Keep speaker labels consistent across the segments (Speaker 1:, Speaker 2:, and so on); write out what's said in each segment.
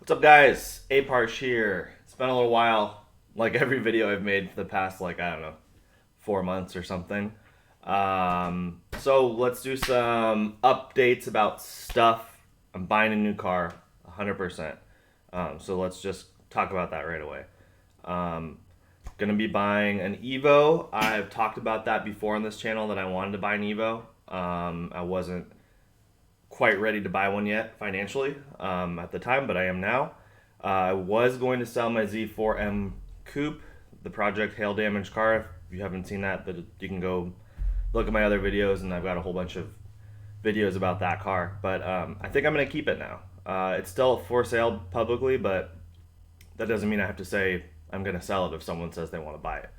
Speaker 1: What's up, guys? A-Parsh here. It's been a little while, like every video I've made for the past, I don't know, 4 months or something. So let's do some updates about stuff. I'm buying a new car, 100%. So let's just talk about that right away. Um, Gonna be buying an Evo. I've talked about that before on this channel that I wanted to buy an Evo. I wasn't quite ready to buy one yet financially at the time, but I am now. I was going to sell my Z4M Coupe, the Project Hail Damage car. If you haven't seen that, you can go look at my other videos, and I've got a whole bunch of videos about that car. But I think I'm going to keep it now. It's still for sale publicly, but that doesn't mean I have to say I'm going to sell it if someone says they want to buy it.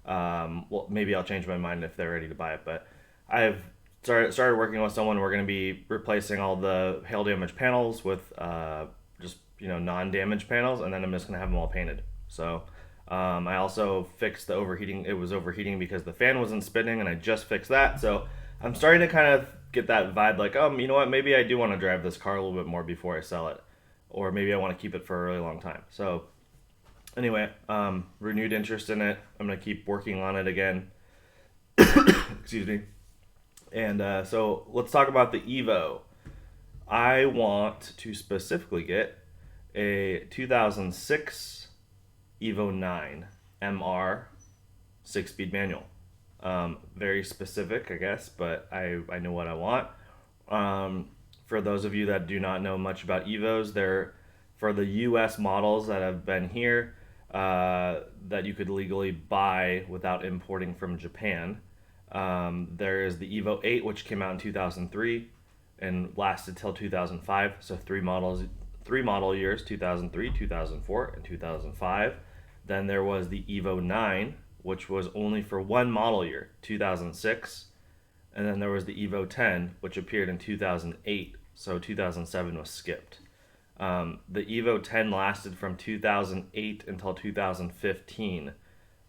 Speaker 1: Well, maybe I'll change my mind if they're ready to buy it, but I've started working with someone. We're going to be replacing all the hail damage panels with just non-damage panels, and then I'm just going to have them all painted. So I also fixed the overheating. It was overheating because the fan wasn't spinning, and I just fixed that. So I'm starting to kind of get that vibe, like, you know what, maybe I do want to drive this car a little bit more before I sell it, or maybe I want to keep it for a really long time. So anyway, renewed interest in it. I'm going to keep working on it again. Excuse me. And so let's talk about the Evo. I want to specifically get a 2006 Evo 9 MR 6-speed manual. Very specific, I guess, but I know what I want. For those of you that do not know much about Evos, they're for the US models that have been here that you could legally buy without importing from Japan. There is the Evo 8, which came out in 2003 and lasted till 2005. So three model years: 2003, 2004, and 2005. Then there was the Evo 9, which was only for one model year, 2006. And then there was the Evo 10, which appeared in 2008. So 2007 was skipped. The Evo 10 lasted from 2008 until 2015.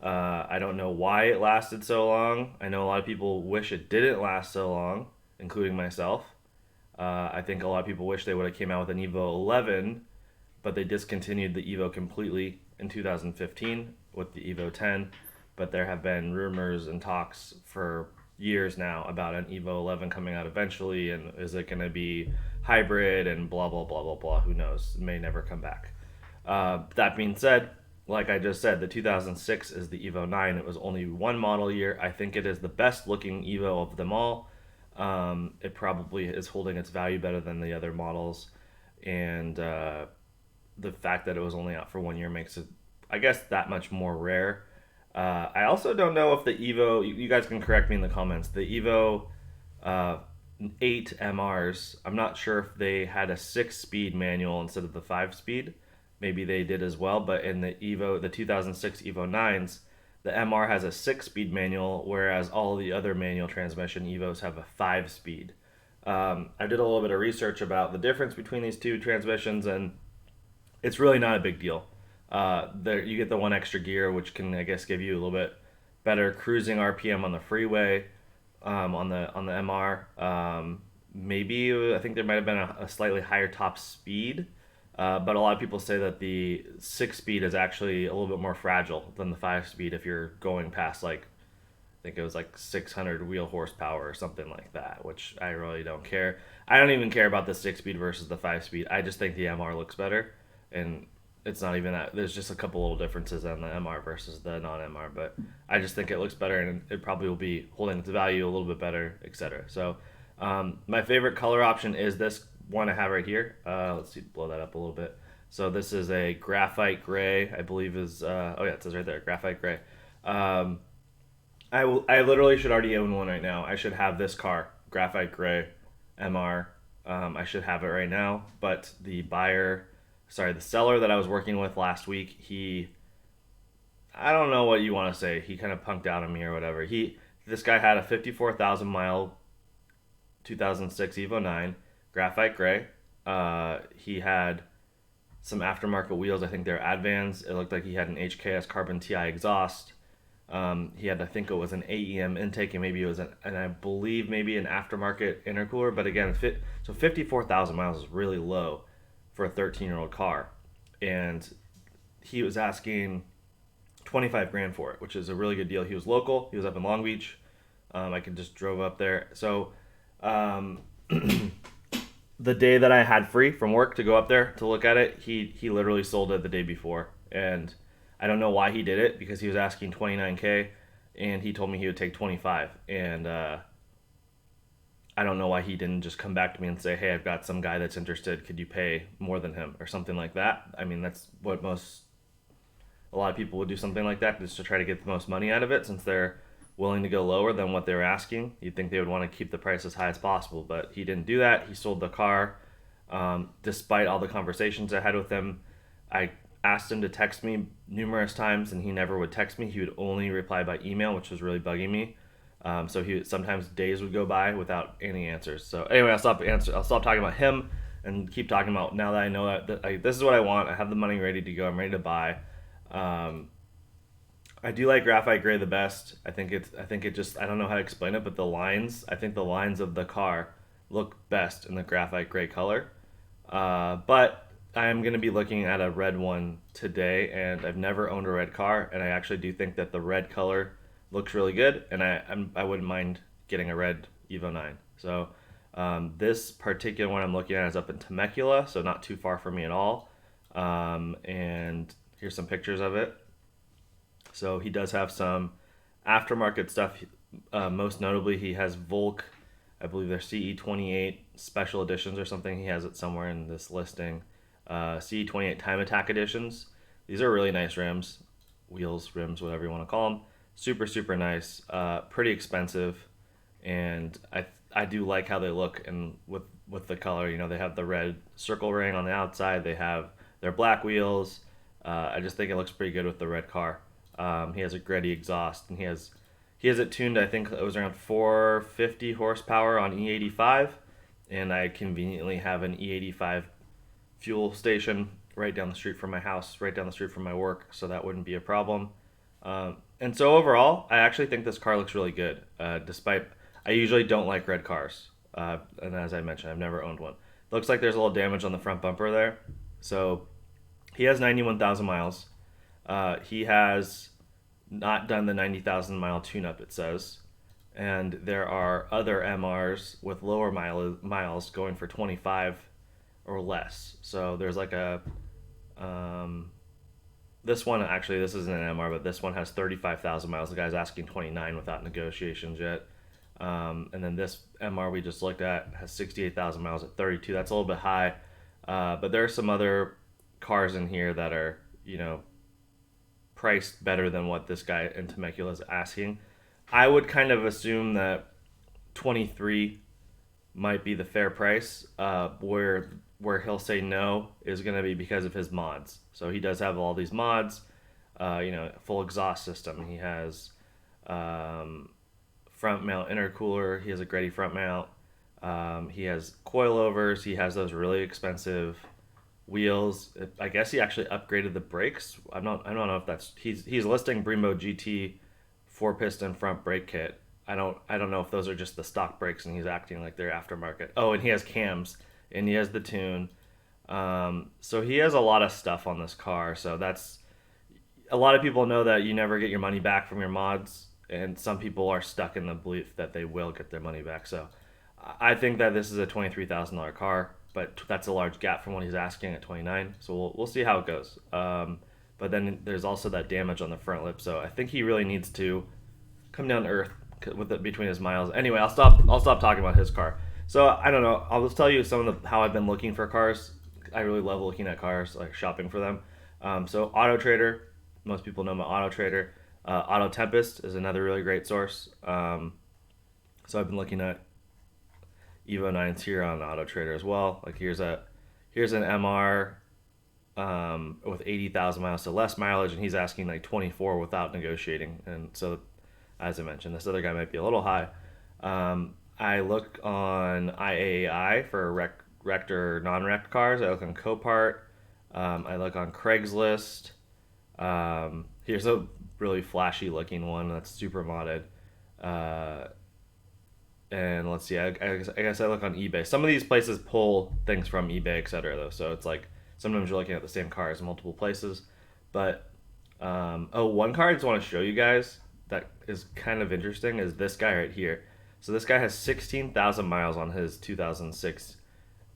Speaker 1: I don't know why it lasted so long. I know a lot of people wish it didn't last so long, including myself. I think a lot of people wish they would have came out with an Evo 11, but they discontinued the Evo completely in 2015 with the Evo 10. But there have been rumors and talks for years now about an Evo 11 coming out eventually, and is it going to be hybrid and blah, blah, blah, blah, blah. Who knows? It may never come back. That being said, like I just said, the 2006 is the Evo 9. It was only one model year. I think it is the best looking Evo of them all. It probably is holding its value better than the other models. And the fact that it was only out for 1 year makes it, I guess, that much more rare. I also don't know if the Evo, you guys can correct me in the comments, the Evo 8 MRs, I'm not sure if they had a 6-speed manual instead of the 5-speed. Maybe they did as well, but in the 2006 Evo 9s, the MR has a 6-speed manual, whereas all the other manual transmission Evos have a 5-speed. I did a little bit of research about the difference between these two transmissions, and it's really not a big deal. You get the one extra gear, which can, I guess, give you a little bit better cruising RPM on the freeway, on the MR. Maybe I think there might have been a slightly higher top speed. But a lot of people say that the 6-speed is actually a little bit more fragile than the 5-speed if you're going past, I think it was 600 wheel horsepower or something like that, which I really don't care. I don't even care about the 6-speed versus the 5-speed. I just think the MR looks better, and it's not even that. There's just a couple little differences on the MR versus the non-MR, but I just think it looks better, and it probably will be holding its value a little bit better, etc. So my favorite color option is this one I have right here. Let's see, blow that up a little bit. So this is a Graphite Grey, I believe is, oh yeah, it says right there, Graphite Grey. I literally should already own one right now. I should have this car, Graphite Grey MR. I should have it right now, but the seller that I was working with last week, I don't know what you want to say. He kind of punked out on me or whatever. This guy had a 54,000 mile 2006 Evo 9. Graphite Grey. He had some aftermarket wheels. I think they're Advans. It looked like he had an HKS Carbon TI exhaust. He had, I think it was an AEM intake, and maybe it was and I believe maybe an aftermarket intercooler. But again, so 54,000 miles is really low for a 13-year-old car. and he was asking 25 grand for it, which is a really good deal. He was local. He was up in Long Beach. I could just drove up there. So um, the day that I had free from work to go up there to look at it, he literally sold it the day before, and I don't know why he did it, because he was asking 29K, and he told me he would take 25, and I don't know why he didn't just come back to me and say, hey, I've got some guy that's interested. Could you pay more than him or something like that? I mean, that's what a lot of people would do, something like that, just to try to get the most money out of it, since they're willing to go lower than what they were asking. You'd think they would want to keep the price as high as possible, but he didn't do that. He sold the car. Despite all the conversations I had with him, I asked him to text me numerous times, and he never would text me. He would only reply by email, which was really bugging me. So sometimes days would go by without any answers. So anyway, I'll stop talking about him and keep talking about, now that I know that this is what I want. I have the money ready to go. I'm ready to buy. I do like Graphite Grey the best. I think it just, I don't know how to explain it, but I think the lines of the car look best in the Graphite Grey color. But I am going to be looking at a red one today, and I've never owned a red car, and I actually do think that the red color looks really good, and I wouldn't mind getting a red Evo 9. So this particular one I'm looking at is up in Temecula, so not too far from me at all. And here's some pictures of it. So he does have some aftermarket stuff. Most notably, he has Volk, I believe they're CE28 special editions or something. He has it somewhere in this listing. CE28 Time Attack editions. These are really nice rims, wheels, rims, whatever you want to call them. Super, super nice. Pretty expensive, and I do like how they look, and with the color. You know, they have the red circle ring on the outside. They have their black wheels. I just think it looks pretty good with the red car. He has a Gretty exhaust, and he has it tuned. I think it was around 450 horsepower on E85, and I conveniently have an E85 fuel station right down the street from my house, right down the street from my work, so that wouldn't be a problem. And so overall, I actually think this car looks really good, despite I usually don't like red cars. And as I mentioned, I've never owned one. Looks like there's a little damage on the front bumper there. So he has 91,000 miles. He has not done the 90,000 mile tune-up, it says. And there are other MRs with lower miles going for 25 or less. So there's like a... this one, actually, this isn't an MR, but this one has 35,000 miles. The guy's asking 29 without negotiations yet. And then this MR we just looked at has 68,000 miles at 32. That's a little bit high. But there are some other cars in here that are, you know, priced better than what this guy in Temecula is asking. I would kind of assume that 23 might be the fair price. Where he'll say no is going to be because of his mods. So he does have all these mods, you know, full exhaust system. He has front mount intercooler. He has a Gretty front mount. He has coilovers. He has those really expensive wheels. I guess he actually upgraded the brakes. I don't know if that's he's listing Brembo GT 4-piston front brake kit. I don't know if those are just the stock brakes and he's acting like they're aftermarket. Oh, and he has cams and he has the tune. So he has a lot of stuff on this car. So that's, a lot of people know that you never get your money back from your mods, and some people are stuck in the belief that they will get their money back. So I think that this is a $23,000 car, but that's a large gap from what he's asking at 29. So we'll see how it goes. But then there's also that damage on the front lip. So I think he really needs to come down to earth with it between his miles. Anyway, I'll stop talking about his car. So I don't know. I'll just tell you some of how I've been looking for cars. I really love looking at cars, like shopping for them. So Auto Trader, most people know about Auto Trader. Auto Tempest is another really great source. So I've been looking at Evo 9s here on Auto Trader as well. Like here's an MR with 80,000 miles, so less mileage, and he's asking like 24 without negotiating. And so, as I mentioned, this other guy might be a little high. I look on IAAI for wrecked or non-wrecked cars. I look on Copart. I look on Craigslist. Here's a really flashy looking one that's super modded. And let's see, I guess I look on eBay. Some of these places pull things from eBay, etc. though, so it's like sometimes you're looking at the same cars in multiple places. But one car I just want to show you guys that is kind of interesting is this guy right here. So this guy has 16,000 miles on his 2006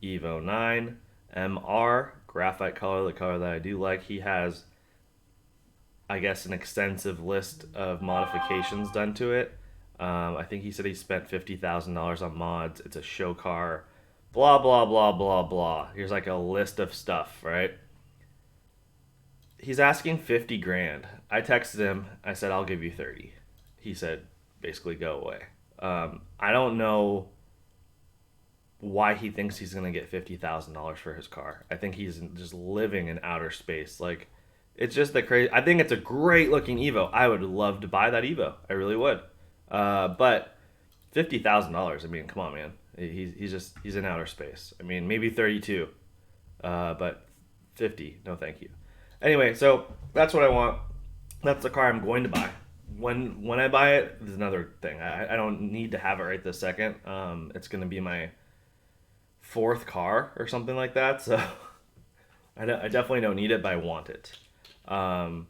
Speaker 1: Evo 9 MR, graphite color, the color that I do like. He has, I guess, an extensive list of modifications done to it. I think he said he spent $50,000 on mods. It's a show car. Blah, blah, blah, blah, blah. Here's like a list of stuff, right? He's asking 50 grand. I texted him. I said, I'll give you 30. He said, basically, go away. I don't know why he thinks he's going to get $50,000 for his car. I think he's just living in outer space. Like, it's just the crazy. I think it's a great looking Evo. I would love to buy that Evo. I really would. But $50,000. I mean, come on, man. He's in outer space. I mean, maybe 32, but 50. No, thank you. Anyway, so that's what I want. That's the car I'm going to buy. When I buy it, there's another thing. I don't need to have it right this second. It's going to be my fourth car or something like that. So I definitely don't need it, but I want it. So I'm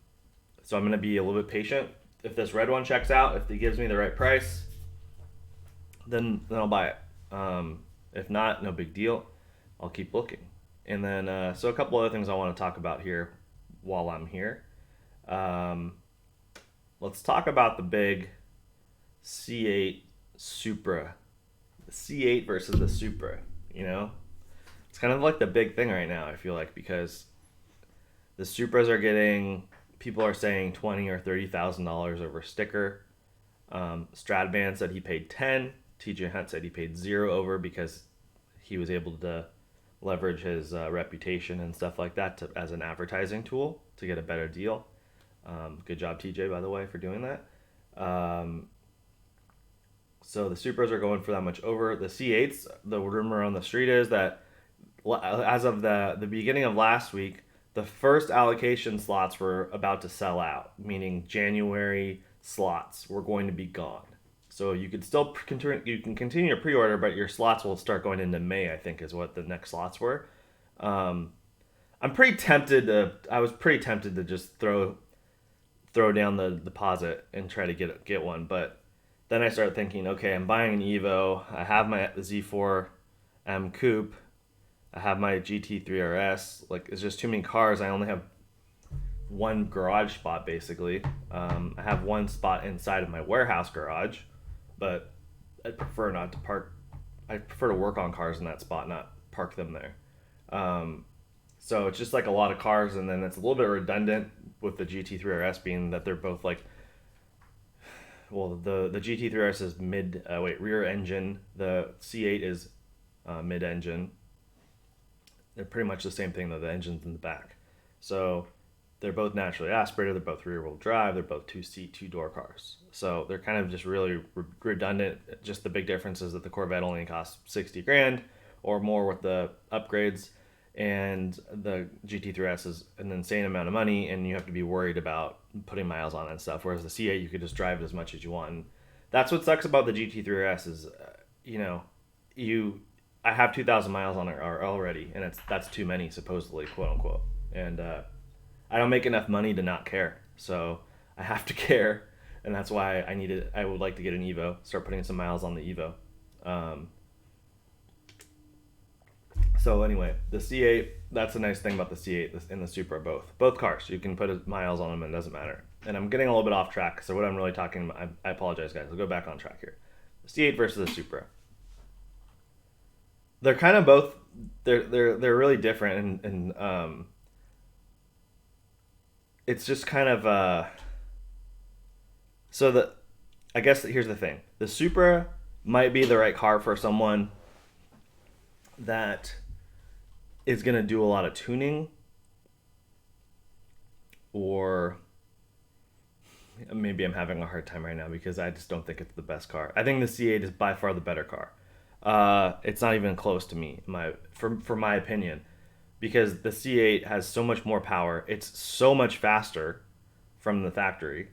Speaker 1: going to be a little bit patient. If this red one checks out, if he gives me the right price, then I'll buy it. If not, no big deal. I'll keep looking. And then, so a couple other things I want to talk about here while I'm here. Let's talk about the big C8 Supra. The C8 versus the Supra, you know? It's kind of like the big thing right now, I feel like, because the Supras are getting, people are saying $20,000 or $30,000 over sticker. Stradvan said he paid 10. TJ Hunt said he paid 0 over because he was able to leverage his reputation and stuff like that as an advertising tool to get a better deal. Good job, TJ, by the way, for doing that. So the Supras are going for that much over. The C8s, the rumor on the street is that as of the beginning of last week, the first allocation slots were about to sell out, meaning January slots were going to be gone. So you could still continue your pre-order, but your slots will start going into May, I think, is what the next slots were. I was pretty tempted to just throw down the deposit and try to get one, but then I started thinking, okay, I'm buying an Evo. I have my Z4M Coupe. I have my GT3 RS. Like, it's just too many cars. I only have one garage spot, basically. I have one spot inside of my warehouse garage, but I prefer not to park. I prefer to work on cars in that spot, not park them there. So it's just like a lot of cars, and then it's a little bit redundant with the GT3 RS being that they're both like, well, the GT3 RS is rear engine. The C8 is mid engine. They're pretty much the same thing though. The engine's in the back, so they're both naturally aspirated. They're both rear wheel drive. They're both 2-seat, 2-door cars. So they're kind of just really redundant. Just the big difference is that the Corvette only costs 60 grand or more with the upgrades, and the GT3S is an insane amount of money, and you have to be worried about putting miles on it and stuff. Whereas the C8, you could just drive it as much as you want. And that's what sucks about the GT3S is, I have 2,000 miles on it already, and that's too many, supposedly, quote unquote. And I don't make enough money to not care, so I have to care, and that's why I would like to get an Evo, start putting some miles on the Evo. So anyway, the C8, that's a nice thing about the C8 and the Supra, both cars. You can put miles on them and it doesn't matter. And I'm getting a little bit off track, so what I'm really talking about, I apologize, guys. I'll go back on track here. The C8 versus the Supra. They're kind of both, they're really different, and it's just kind of, I guess here's the thing. The Supra might be the right car for someone that is going to do a lot of tuning, or maybe I'm having a hard time right now because I just don't think it's the best car. I think the C8 is by far the better car. It's not even close to me, for my opinion, because the C8 has so much more power. It's so much faster from the factory,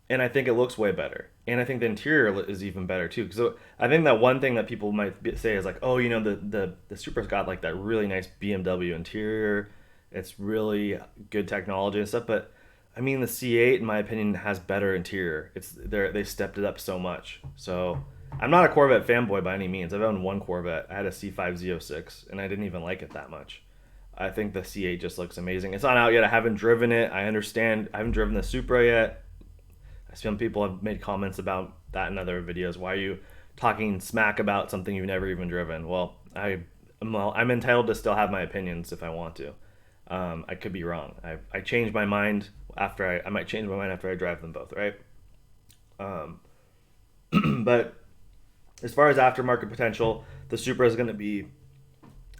Speaker 1: and I think it looks way better. And I think the interior is even better too. So I think that one thing that people might say is like, oh, the Supra's got like that really nice BMW interior. It's really good technology and stuff, but I mean the C8 in my opinion has better interior. They stepped it up so much. So I'm not a Corvette fanboy by any means. I've owned one Corvette. I had a C5 Z06 and I didn't even like it that much. I think the C8 just looks amazing. It's not out yet. I haven't driven it. I understand. I haven't driven the Supra yet. Some people have made comments about that in other videos. Why are you talking smack about something you've never even driven? Well, I'm entitled to still have my opinions if I want to. I could be wrong. I changed my mind after I might change my mind after I drive them both, right? But as far as aftermarket potential, the Supra is going to be,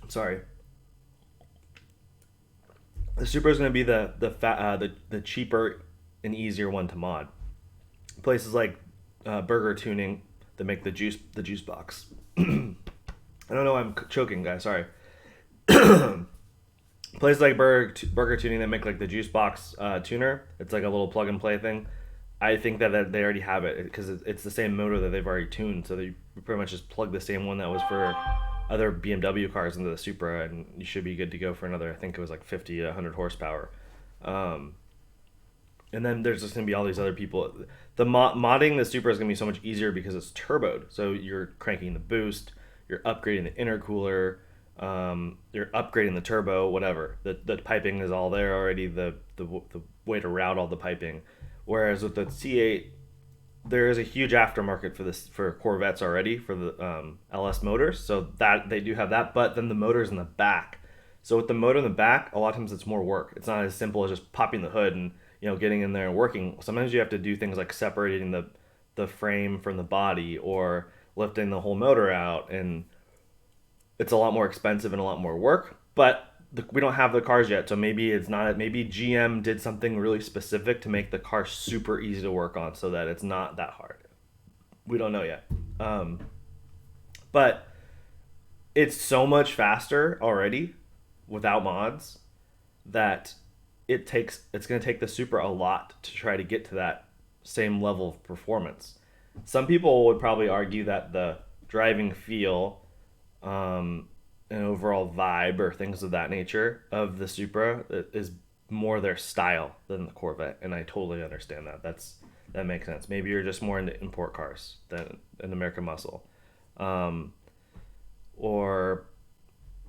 Speaker 1: sorry, the Supra is going to be the cheaper and easier one to mod. Places like Burger Tuning that make the juice box. I don't know why I'm choking, guys. Sorry. Places like Burger Tuning that make like the juice box tuner. It's like a little plug and play thing. I think that they already have it because it's the same motor that they've already tuned. So they pretty much just plug the same one that was for other BMW cars into the Supra, and you should be good to go for another. I think it was like 50 to 100 horsepower. And then there's just going to be all these other people. The modding the Supra is going to be so much easier because it's turboed. So you're cranking the boost, you're upgrading the intercooler, you're upgrading the turbo, whatever. The piping is all there already, the way to route all the piping. Whereas with the C8, there is a huge aftermarket for Corvettes already for the LS motors. So that they do have that, but then the motor's in the back. So with the motor in the back, a lot of times it's more work. It's not as simple as just popping the hood and getting in there and working. Sometimes you have to do things like separating the frame from the body or lifting the whole motor out, and it's a lot more expensive and a lot more work. But we don't have the cars yet, so maybe it's not. Maybe GM did something really specific to make the car super easy to work on, so that it's not that hard. We don't know yet. But it's so much faster already without mods that it's going to take the Supra a lot to try to get to that same level of performance. Some people would probably argue that the driving feel and overall vibe or things of that nature of the Supra is more their style than the Corvette, and I totally understand that. That makes sense. Maybe you're just more into import cars than an American muscle, or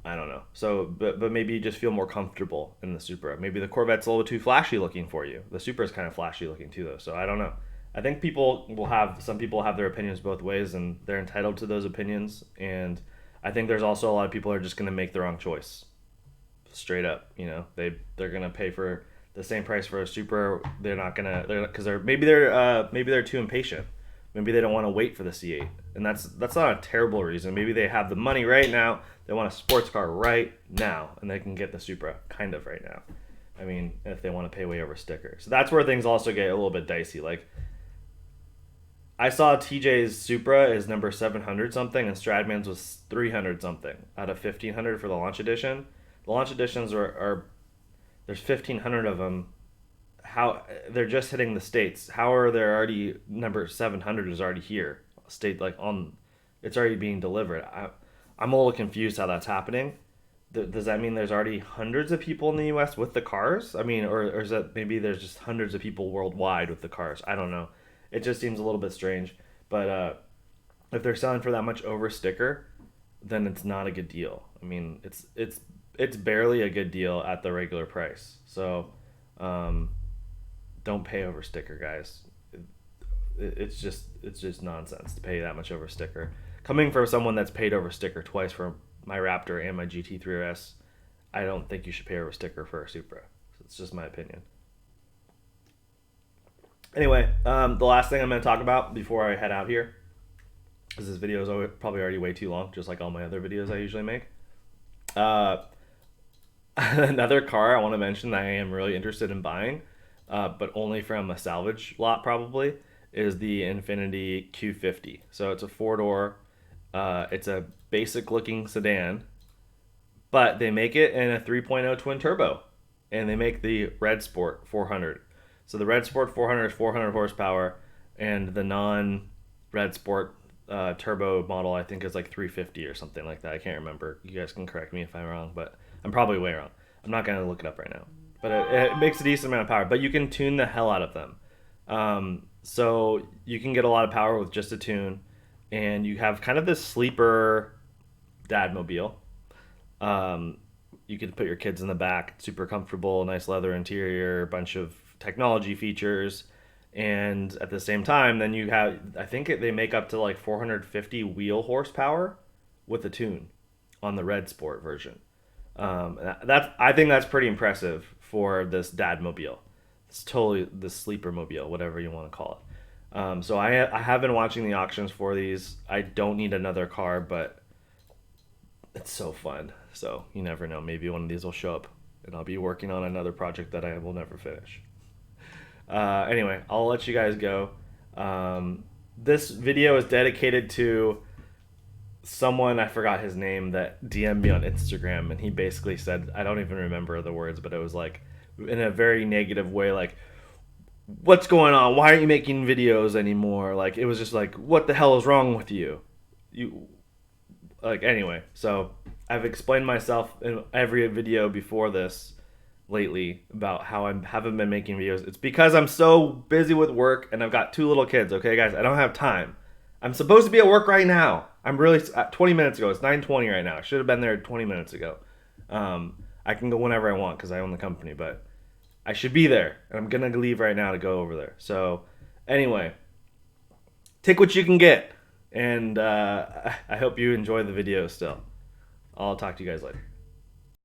Speaker 1: I don't know. So, but maybe you just feel more comfortable in the Supra. Maybe the Corvette's a little too flashy looking for you. The Supra is kind of flashy looking too, though. So I don't know. I think some people have their opinions both ways, and they're entitled to those opinions. And I think there's also a lot of people who are just going to make the wrong choice, straight up. They're going to pay for the same price for a Supra. They're not gonna. Because maybe they're too impatient. Maybe they don't want to wait for the C8, and that's not a terrible reason. Maybe they have the money right now. They want a sports car right now, and they can get the Supra kind of right now. I mean, if they want to pay way over sticker. So that's where things also get a little bit dicey. Like, I saw TJ's Supra is number 700 something, and Stradman's was 300 something out of 1500 for the launch edition. The launch editions are there's 1500 of them. How they're just hitting the States? How are there already number 700 is already here? It's already being delivered. I'm a little confused how that's happening. Does that mean there's already hundreds of people in the U.S. with the cars? I mean, or is that maybe there's just hundreds of people worldwide with the cars? I don't know. It just seems a little bit strange. But if they're selling for that much over sticker, then it's not a good deal. I mean, it's barely a good deal at the regular price. So don't pay over sticker, guys. It's just nonsense to pay that much over sticker. Coming from someone that's paid over sticker twice for my Raptor and my GT3RS, I don't think you should pay over sticker for a Supra. It's just my opinion. Anyway, the last thing I'm going to talk about before I head out here, because this video is probably already way too long, just like all my other videos I usually make. Another car I want to mention that I am really interested in buying, but only from a salvage lot probably, is the Infiniti Q50. So it's a four-door. It's a basic-looking sedan, but they make it in a 3.0 twin turbo, and they make the Red Sport 400. So the Red Sport 400 is 400 horsepower, and the non-Red Sport turbo model I think is like 350 or something like that. I can't remember. You guys can correct me if I'm wrong, but I'm probably way wrong. I'm not gonna look it up right now, but it makes a decent amount of power. But you can tune the hell out of them, so you can get a lot of power with just a tune, and you have kind of this sleeper dadmobile. Um, you could put your kids in the back, it's super comfortable, nice leather interior, bunch of technology features, and at the same time, then you have, I think they make up to like 450 wheel horsepower with a tune on the Red Sport version. I think that's pretty impressive for this dad mobile. It's totally the sleeper mobile, whatever you want to call it. So I have been watching the auctions for these. I don't need another car, but it's so fun. So you never know. Maybe one of these will show up, and I'll be working on another project that I will never finish. Anyway, I'll let you guys go. This video is dedicated to someone, I forgot his name, that DM'd me on Instagram, and he basically said, I don't even remember the words, but it was like in a very negative way, like, what's going on? Why aren't you making videos anymore? Like, it was just like, what the hell is wrong with you? Anyway, so I've explained myself in every video before this lately about how I haven't been making videos. It's because I'm so busy with work, and I've got 2 little kids, okay, guys? I don't have time. I'm supposed to be at work right now. I'm really 20 minutes ago. It's 9:20 right now. I should have been there 20 minutes ago. I can go whenever I want because I own the company, but I should be there, and I'm gonna leave right now to go over there. So, anyway, take what you can get, and I hope you enjoy the video still. I'll talk to you guys later.